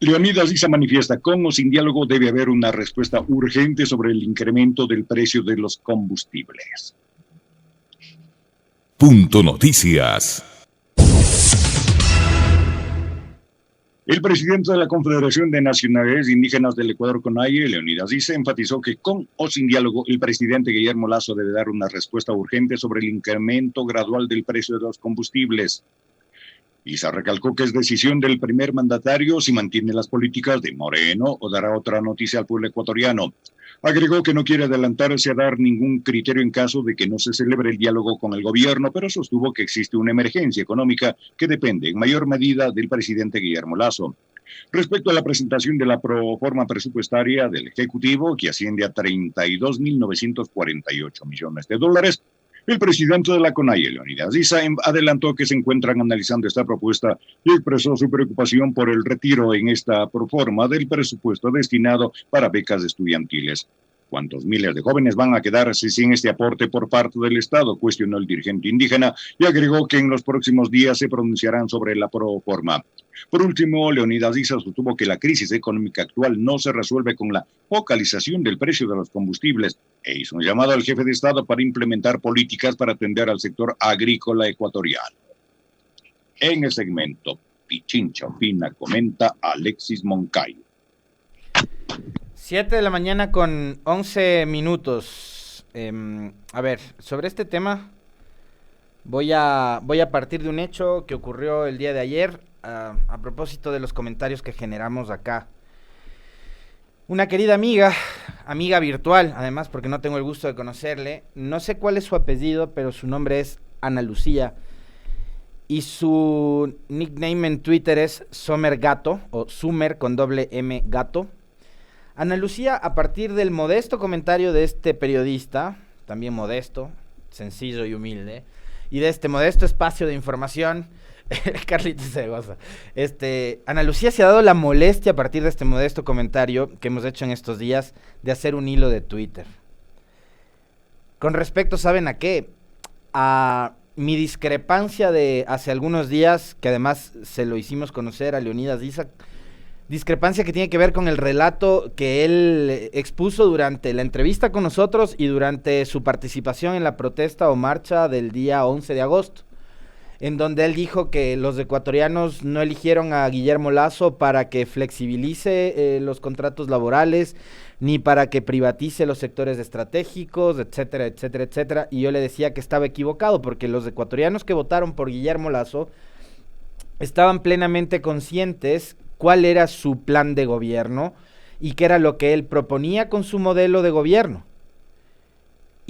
Leonidas Issa manifiesta, con o sin diálogo debe haber una respuesta urgente sobre el incremento del precio de los combustibles. Punto Noticias. El presidente de la Confederación de Nacionalidades Indígenas del Ecuador, CONAIE, Leonidas Issa, enfatizó que con o sin diálogo, el presidente Guillermo Lasso debe dar una respuesta urgente sobre el incremento gradual del precio de los combustibles. Issa recalcó que es decisión del primer mandatario si mantiene las políticas de Moreno o dará otra noticia al pueblo ecuatoriano. Agregó que no quiere adelantarse a dar ningún criterio en caso de que no se celebre el diálogo con el gobierno, pero sostuvo que existe una emergencia económica que depende en mayor medida del presidente Guillermo Lasso. Respecto a la presentación de la proforma presupuestaria del Ejecutivo, que asciende a 32.948 millones de dólares, el presidente de la CONAIE, Leonidas Issa, adelantó que se encuentran analizando esta propuesta y expresó su preocupación por el retiro en esta proforma del presupuesto destinado para becas estudiantiles. ¿Cuántos miles de jóvenes van a quedarse sin este aporte por parte del Estado?, cuestionó el dirigente indígena y agregó que en los próximos días se pronunciarán sobre la proforma. Por último, Leonidas Issa sostuvo que la crisis económica actual no se resuelve con la focalización del precio de los combustibles e hizo un llamado al jefe de Estado para implementar políticas para atender al sector agrícola ecuatoriano. En el segmento Pichincha Opina, comenta Alexis Moncayo. 7 de la mañana con 11 minutos. A ver, sobre este tema voy a partir de un hecho que ocurrió el día de ayer, a propósito de los comentarios que generamos acá. Una querida amiga virtual, además, porque no tengo el gusto de conocerle, no sé cuál es su apellido, pero su nombre es Ana Lucía, y su nickname en Twitter es Sumer Gato, o Sumer con doble M Gato. Ana Lucía, a partir del modesto comentario de este periodista, también modesto, sencillo y humilde, y de este modesto espacio de información, Carlitos se goza. Ana Lucía se ha dado la molestia a partir de este modesto comentario que hemos hecho en estos días de hacer un hilo de Twitter. Con respecto, ¿saben a qué? A mi discrepancia de hace algunos días, que además se lo hicimos conocer a Leonidas Issa, discrepancia que tiene que ver con el relato que él expuso durante la entrevista con nosotros y durante su participación en la protesta o marcha del día 11 de agosto. En donde él dijo que los ecuatorianos no eligieron a Guillermo Lasso para que flexibilice los contratos laborales, ni para que privatice los sectores estratégicos, etcétera, etcétera, etcétera. Y yo le decía que estaba equivocado, porque los ecuatorianos que votaron por Guillermo Lasso estaban plenamente conscientes cuál era su plan de gobierno y qué era lo que él proponía con su modelo de gobierno.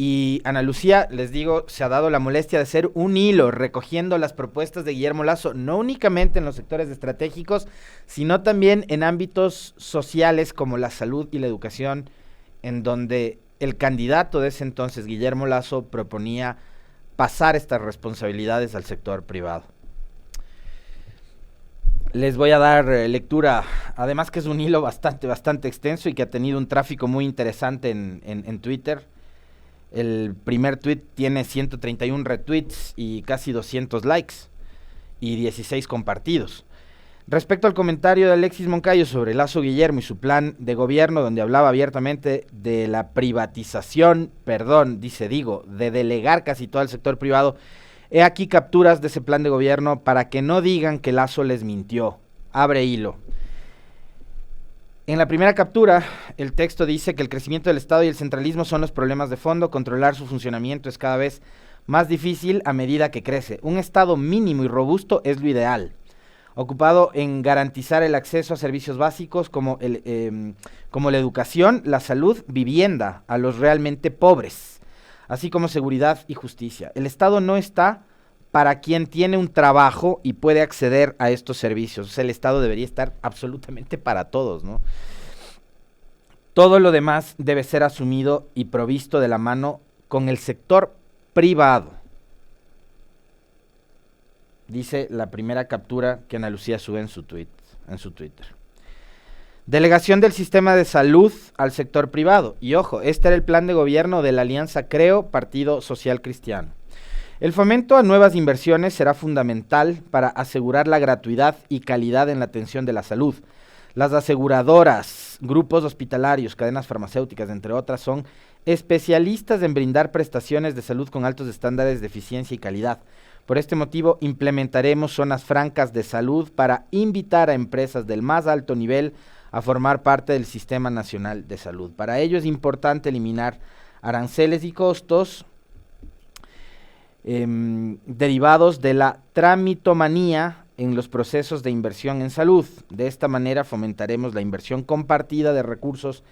Y Ana Lucía, les digo, se ha dado la molestia de hacer un hilo recogiendo las propuestas de Guillermo Lasso, no únicamente en los sectores estratégicos, sino también en ámbitos sociales como la salud y la educación, en donde el candidato de ese entonces, Guillermo Lasso, proponía pasar estas responsabilidades al sector privado. Les voy a dar lectura, además que es un hilo bastante extenso y que ha tenido un tráfico muy interesante en Twitter. El primer tweet tiene 131 retweets y casi 200 likes y 16 compartidos. Respecto al comentario de Alexis Moncayo sobre Lasso Guillermo y su plan de gobierno, donde hablaba abiertamente de la privatización, de delegar casi todo el sector privado, he aquí capturas de ese plan de gobierno para que no digan que Lasso les mintió. Abre hilo. En la primera captura, el texto dice que el crecimiento del Estado y el centralismo son los problemas de fondo, controlar su funcionamiento es cada vez más difícil a medida que crece. Un Estado mínimo y robusto es lo ideal, ocupado en garantizar el acceso a servicios básicos como la educación, la salud, vivienda, a los realmente pobres, así como seguridad y justicia. El Estado no está para quien tiene un trabajo y puede acceder a estos servicios. O sea, el Estado debería estar absolutamente para todos, ¿no? Todo lo demás debe ser asumido y provisto de la mano con el sector privado. Dice la primera captura que Ana Lucía sube en su Twitter. Delegación del sistema de salud al sector privado. Y ojo, este era el plan de gobierno de la Alianza Creo, Partido Social Cristiano. El fomento a nuevas inversiones será fundamental para asegurar la gratuidad y calidad en la atención de la salud. Las aseguradoras, grupos hospitalarios, cadenas farmacéuticas, entre otras, son especialistas en brindar prestaciones de salud con altos estándares de eficiencia y calidad. Por este motivo, implementaremos zonas francas de salud para invitar a empresas del más alto nivel a formar parte del Sistema Nacional de Salud. Para ello es importante eliminar aranceles y costos derivados de la tramitomanía en los procesos de inversión en salud. De esta manera fomentaremos la inversión compartida de recursos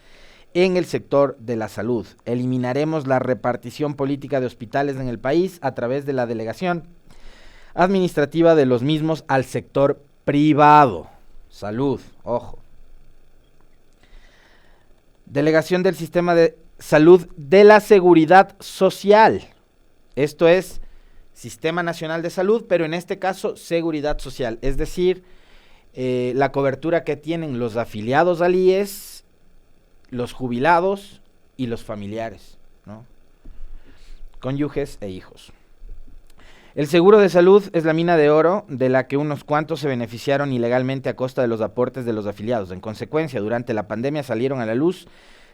en el sector de la salud. Eliminaremos la repartición política de hospitales en el país a través de la delegación administrativa de los mismos al sector privado. Salud, ojo. Delegación del sistema de salud de la seguridad social. Esto es Sistema Nacional de Salud, pero en este caso seguridad social. Es decir, la cobertura que tienen los afiliados al IES, los jubilados y los familiares, ¿no? Cónyuges e hijos. El seguro de salud es la mina de oro de la que unos cuantos se beneficiaron ilegalmente a costa de los aportes de los afiliados. En consecuencia, durante la pandemia salieron a la luz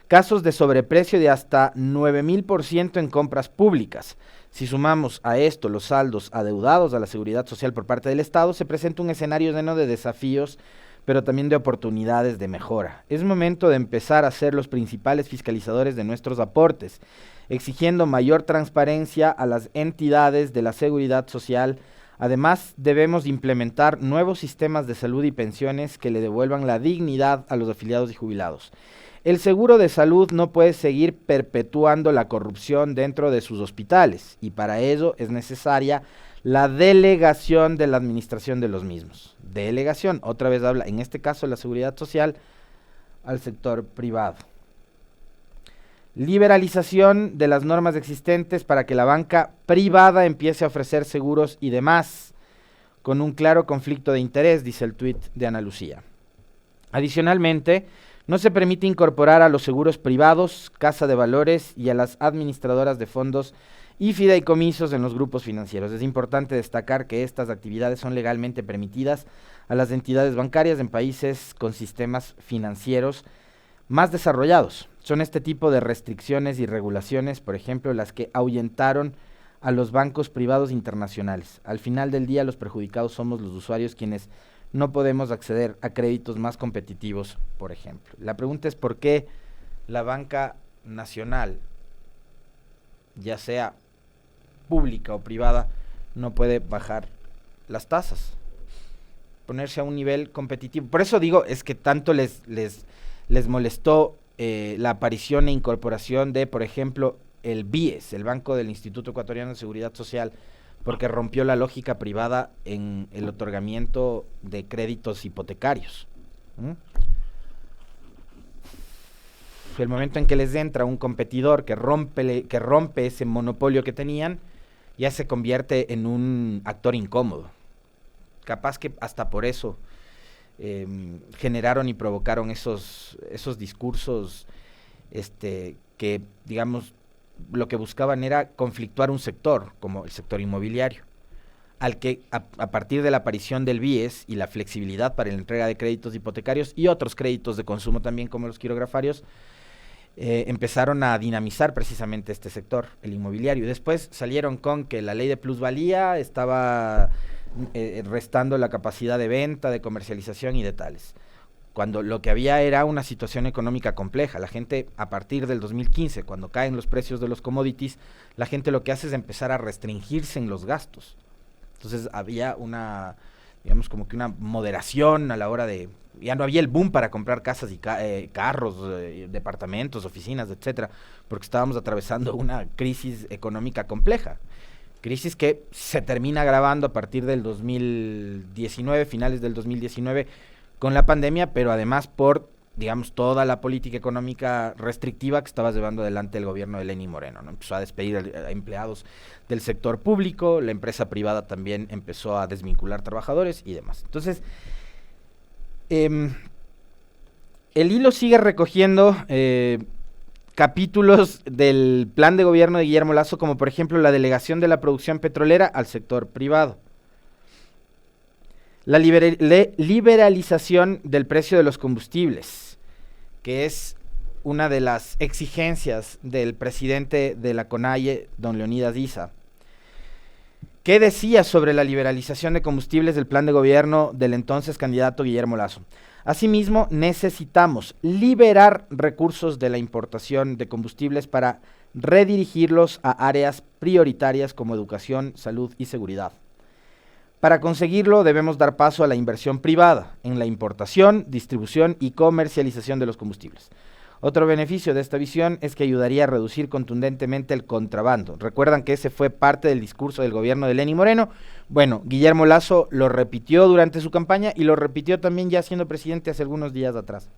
casos de sobreprecio de hasta 9,000% en compras públicas. Si sumamos a esto los saldos adeudados a la seguridad social por parte del Estado, se presenta un escenario lleno de desafíos, pero también de oportunidades de mejora. Es momento de empezar a ser los principales fiscalizadores de nuestros aportes, exigiendo mayor transparencia a las entidades de la seguridad social. Además, debemos implementar nuevos sistemas de salud y pensiones que le devuelvan la dignidad a los afiliados y jubilados. El seguro de salud no puede seguir perpetuando la corrupción dentro de sus hospitales, y para ello es necesaria la delegación de la administración de los mismos. Delegación, otra vez habla, en este caso la seguridad social, al sector privado. Liberalización de las normas existentes para que la banca privada empiece a ofrecer seguros y demás, con un claro conflicto de interés, dice el tuit de Ana Lucía. Adicionalmente, no se permite incorporar a los seguros privados, casa de valores y a las administradoras de fondos y fideicomisos en los grupos financieros. Es importante destacar que estas actividades son legalmente permitidas a las entidades bancarias en países con sistemas financieros más desarrollados. Son este tipo de restricciones y regulaciones, por ejemplo, las que ahuyentaron a los bancos privados internacionales. Al final del día, los perjudicados somos los usuarios, quienes no podemos acceder a créditos más competitivos, por ejemplo. La pregunta es por qué la banca nacional, ya sea pública o privada, no puede bajar las tasas, ponerse a un nivel competitivo. Por eso digo, es que tanto les molestó la aparición e incorporación de, por ejemplo, el BIES, el Banco del Instituto Ecuatoriano de Seguridad Social, porque rompió la lógica privada en el otorgamiento de créditos hipotecarios. El momento en que les entra un competidor que rompe ese monopolio que tenían, ya se convierte en un actor incómodo. Capaz que hasta por eso generaron y provocaron esos discursos que, digamos, lo que buscaban era conflictuar un sector, como el sector inmobiliario, al que a partir de la aparición del BIES y la flexibilidad para la entrega de créditos hipotecarios y otros créditos de consumo también, como los quirografarios, empezaron a dinamizar precisamente este sector, el inmobiliario. Después salieron con que la ley de plusvalía estaba restando la capacidad de venta, de comercialización y de tales, cuando lo que había era una situación económica compleja. La gente, a partir del 2015, cuando caen los precios de los commodities, la gente lo que hace es empezar a restringirse en los gastos. Entonces había una, digamos, como que una moderación a la hora de, ya no había el boom para comprar casas y carros, departamentos, oficinas, etcétera, porque estábamos atravesando una crisis económica compleja. Crisis que se termina agravando a partir del 2019, finales del 2019, con la pandemia, pero además por, digamos, toda la política económica restrictiva que estaba llevando adelante el gobierno de Lenín Moreno, ¿no? Empezó a despedir a empleados del sector público, la empresa privada también empezó a desvincular trabajadores y demás. Entonces, el hilo sigue recogiendo capítulos del plan de gobierno de Guillermo Lasso, como por ejemplo la delegación de la producción petrolera al sector privado. La liberalización del precio de los combustibles, que es una de las exigencias del presidente de la CONAIE, don Leonidas Diza. ¿Qué decía sobre la liberalización de combustibles del plan de gobierno del entonces candidato Guillermo Lasso? Asimismo, necesitamos liberar recursos de la importación de combustibles para redirigirlos a áreas prioritarias como educación, salud y seguridad. Para conseguirlo, debemos dar paso a la inversión privada en la importación, distribución y comercialización de los combustibles. Otro beneficio de esta visión es que ayudaría a reducir contundentemente el contrabando. ¿Recuerdan que ese fue parte del discurso del gobierno de Lenín Moreno? Bueno, Guillermo Lasso lo repitió durante su campaña y lo repitió también ya siendo presidente hace algunos días atrás.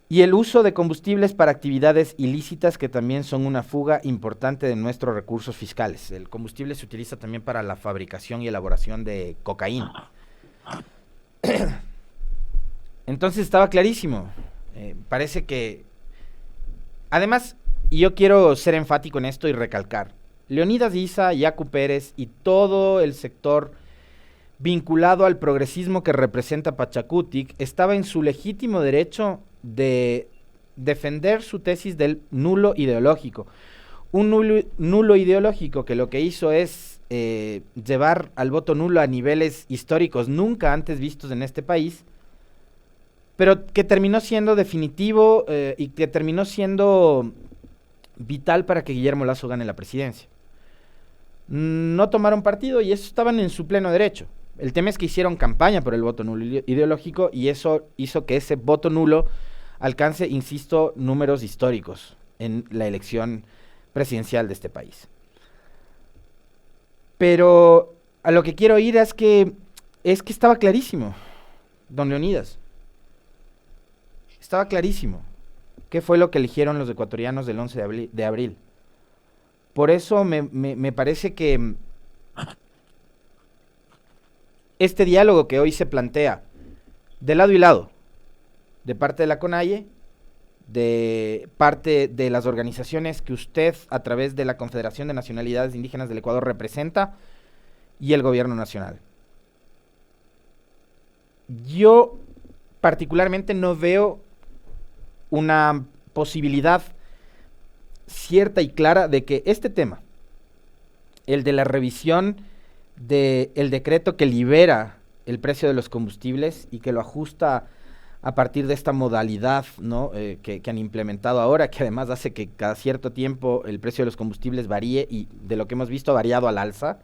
Y el uso de combustibles para actividades ilícitas que también son una fuga importante de nuestros recursos fiscales. El combustible se utiliza también para la fabricación y elaboración de cocaína. Entonces estaba clarísimo. Parece que... Además, y yo quiero ser enfático en esto y recalcar, Leonidas Diza, Yacu Pérez y todo el sector vinculado al progresismo que representa Pachacutic estaba en su legítimo derecho de defender su tesis del nulo ideológico. Un nulo ideológico que lo que hizo es llevar al voto nulo a niveles históricos nunca antes vistos en este país, pero que terminó siendo definitivo y que terminó siendo vital para que Guillermo Lasso gane la presidencia. No tomaron partido y eso estaban en su pleno derecho. El tema es que hicieron campaña por el voto nulo ideológico y eso hizo que ese voto nulo alcance, insisto, números históricos en la elección presidencial de este país. Pero a lo que quiero ir es que estaba clarísimo, don Leonidas. Estaba clarísimo qué fue lo que eligieron los ecuatorianos del 11 de abril. Por eso me parece que este diálogo que hoy se plantea de lado y lado, de parte de la CONAIE, de parte de las organizaciones que usted a través de la Confederación de Nacionalidades Indígenas del Ecuador representa y el gobierno nacional. Yo particularmente no veo una posibilidad cierta y clara de que este tema, el de la revisión del decreto que libera el precio de los combustibles y que lo ajusta a partir de esta modalidad, ¿no? que han implementado ahora, que además hace que cada cierto tiempo el precio de los combustibles varíe y de lo que hemos visto ha variado al alza,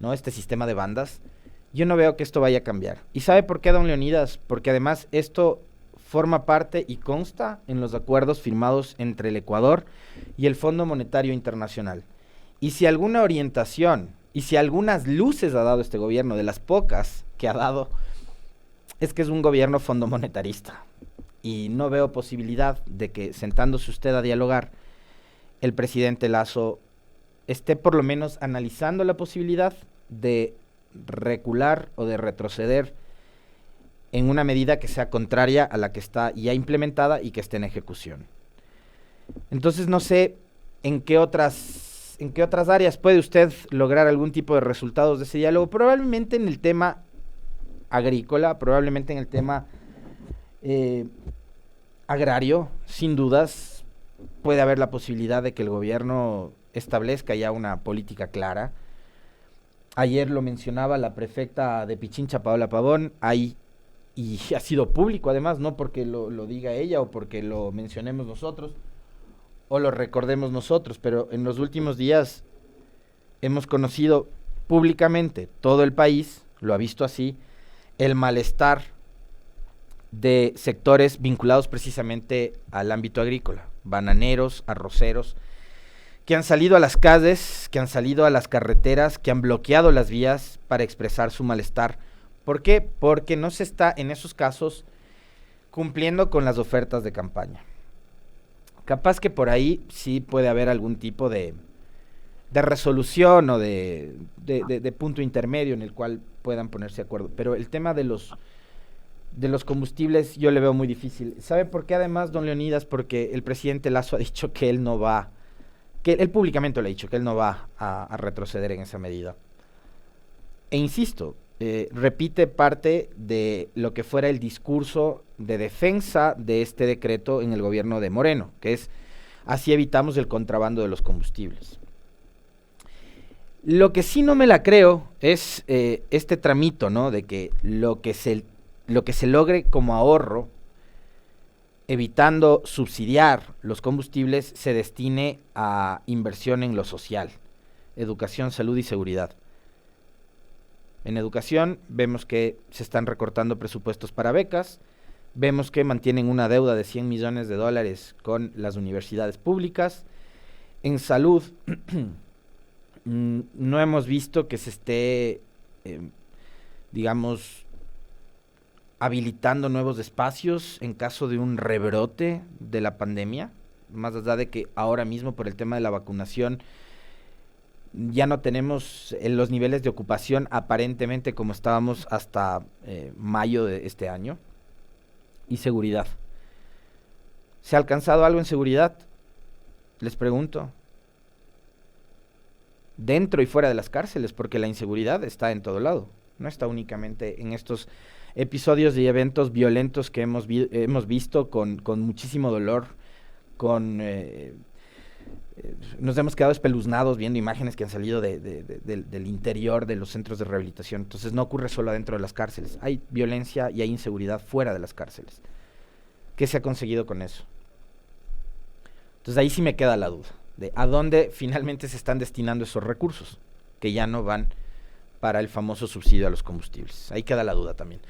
¿no? Este sistema de bandas. Yo no veo que esto vaya a cambiar. ¿Y sabe por qué, don Leonidas? Porque además esto forma parte y consta en los acuerdos firmados entre el Ecuador y el Fondo Monetario Internacional. Y si alguna orientación y si algunas luces ha dado este gobierno, de las pocas que ha dado, es que es un gobierno fondomonetarista. Y no veo posibilidad de que, sentándose usted a dialogar, el presidente Lasso esté por lo menos analizando la posibilidad de recular o de retroceder en una medida que sea contraria a la que está ya implementada y que esté en ejecución. Entonces no sé en qué otras áreas puede usted lograr algún tipo de resultados de ese diálogo. Probablemente en el tema agrícola, probablemente en el tema agrario, sin dudas puede haber la posibilidad de que el gobierno establezca ya una política clara. Ayer lo mencionaba la prefecta de Pichincha, Paola Pavón, y ha sido público además, no porque lo diga ella o porque lo mencionemos nosotros o lo recordemos nosotros, pero en los últimos días hemos conocido públicamente, todo el país lo ha visto así, el malestar de sectores vinculados precisamente al ámbito agrícola, bananeros, arroceros, que han salido a las calles, que han salido a las carreteras, que han bloqueado las vías para expresar su malestar. ¿Por qué? Porque no se está en esos casos cumpliendo con las ofertas de campaña. Capaz que por ahí sí puede haber algún tipo de resolución o de punto intermedio en el cual puedan ponerse de acuerdo. Pero el tema de los combustibles yo le veo muy difícil. ¿Sabe por qué además, don Leonidas? Porque el presidente Lasso ha dicho que él no va, que él públicamente le ha dicho que él no va a retroceder en esa medida. E insisto, repite parte de lo que fuera el discurso de defensa de este decreto en el gobierno de Moreno, que es: así evitamos el contrabando de los combustibles. Lo que sí no me la creo es este tramito, ¿no? De que lo que se logre como ahorro, evitando subsidiar los combustibles, se destine a inversión en lo social, educación, salud y seguridad. En educación vemos que se están recortando presupuestos para becas, vemos que mantienen una deuda de $100 millones con las universidades públicas. En salud no hemos visto que se esté, digamos, habilitando nuevos espacios en caso de un rebrote de la pandemia, más allá de que ahora mismo por el tema de la vacunación ya no tenemos los niveles de ocupación aparentemente como estábamos hasta mayo de este año. Y seguridad. ¿Se ha alcanzado algo en seguridad? Les pregunto. Dentro y fuera de las cárceles, porque la inseguridad está en todo lado. No está únicamente en estos episodios y eventos violentos que hemos visto con muchísimo dolor, nos hemos quedado espeluznados viendo imágenes que han salido del interior de los centros de rehabilitación. Entonces no ocurre solo dentro de las cárceles, hay violencia y hay inseguridad fuera de las cárceles. ¿Qué se ha conseguido con eso? Entonces ahí sí me queda la duda de a dónde finalmente se están destinando esos recursos, que ya no van para el famoso subsidio a los combustibles. Ahí queda la duda también.